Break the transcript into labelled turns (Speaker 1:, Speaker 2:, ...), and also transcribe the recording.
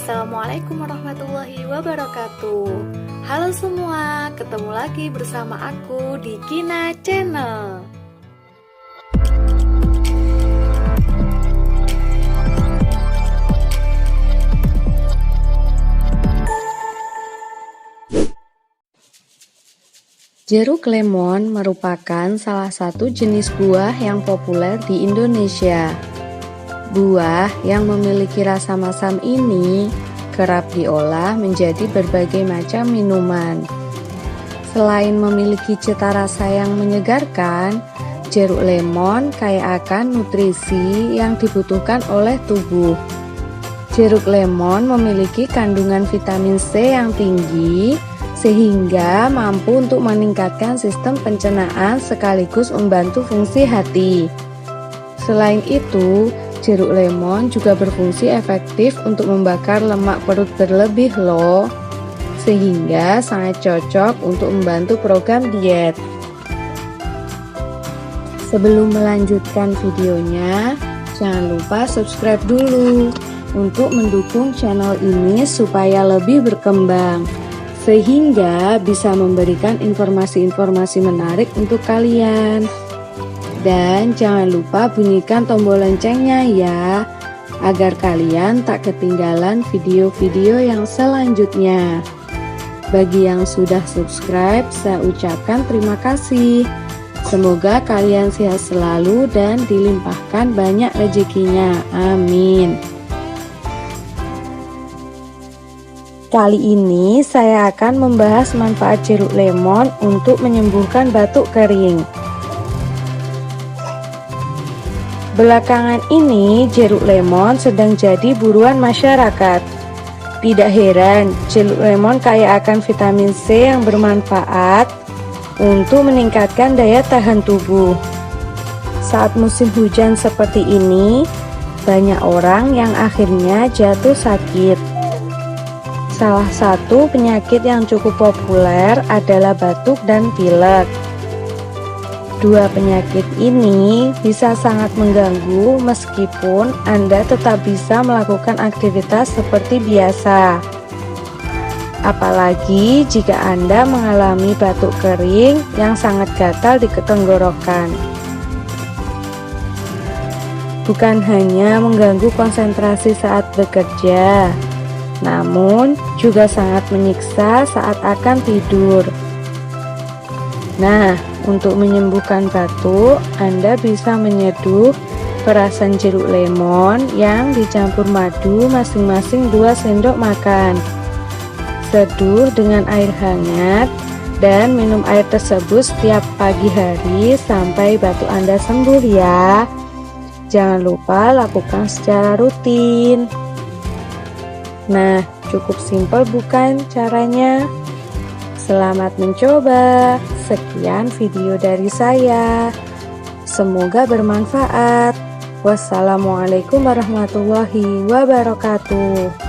Speaker 1: Assalamualaikum warahmatullahi wabarakatuh. Halo semua, ketemu lagi bersama aku di Kina Channel. Jeruk lemon merupakan salah satu jenis buah yang populer di Indonesia. Buah yang memiliki rasa masam ini kerap diolah menjadi berbagai macam minuman. Selain memiliki cita rasa yang menyegarkan, jeruk lemon kaya akan nutrisi yang dibutuhkan oleh tubuh. Jeruk lemon memiliki kandungan vitamin C yang tinggi, sehingga mampu untuk meningkatkan sistem pencernaan sekaligus membantu fungsi hati. Selain itu, jeruk lemon juga berfungsi efektif untuk membakar lemak perut berlebih loh, sehingga sangat cocok untuk membantu program diet. Sebelum melanjutkan videonya, jangan lupa subscribe dulu untuk mendukung channel ini supaya lebih berkembang, sehingga bisa memberikan informasi-informasi menarik untuk kalian. Dan jangan lupa bunyikan tombol loncengnya ya, agar kalian tak ketinggalan video-video yang selanjutnya. Bagi yang sudah subscribe, saya ucapkan terima kasih. Semoga kalian sehat selalu dan dilimpahkan banyak rezekinya. Amin. Kali ini saya akan membahas manfaat jeruk lemon untuk menyembuhkan batuk kering. Belakangan ini jeruk lemon sedang jadi buruan masyarakat. Tidak heran, jeruk lemon kaya akan vitamin C yang bermanfaat untuk meningkatkan daya tahan tubuh. Saat musim hujan seperti ini, banyak orang yang akhirnya jatuh sakit. Salah satu penyakit yang cukup populer adalah batuk dan pilek. Dua penyakit ini bisa sangat mengganggu meskipun Anda tetap bisa melakukan aktivitas seperti biasa. Apalagi jika Anda mengalami batuk kering yang sangat gatal di tenggorokan. Bukan hanya mengganggu konsentrasi saat bekerja, namun juga sangat menyiksa saat akan tidur. Nah, untuk menyembuhkan batuk, Anda bisa menyeduh perasan jeruk lemon yang dicampur madu masing-masing 2 sendok makan. Seduh dengan air hangat dan minum air tersebut setiap pagi hari sampai batuk Anda sembuh ya. Jangan lupa lakukan secara rutin. Nah, cukup simpel bukan caranya? Selamat mencoba. Sekian video dari saya. Semoga bermanfaat. Wassalamualaikum warahmatullahi wabarakatuh.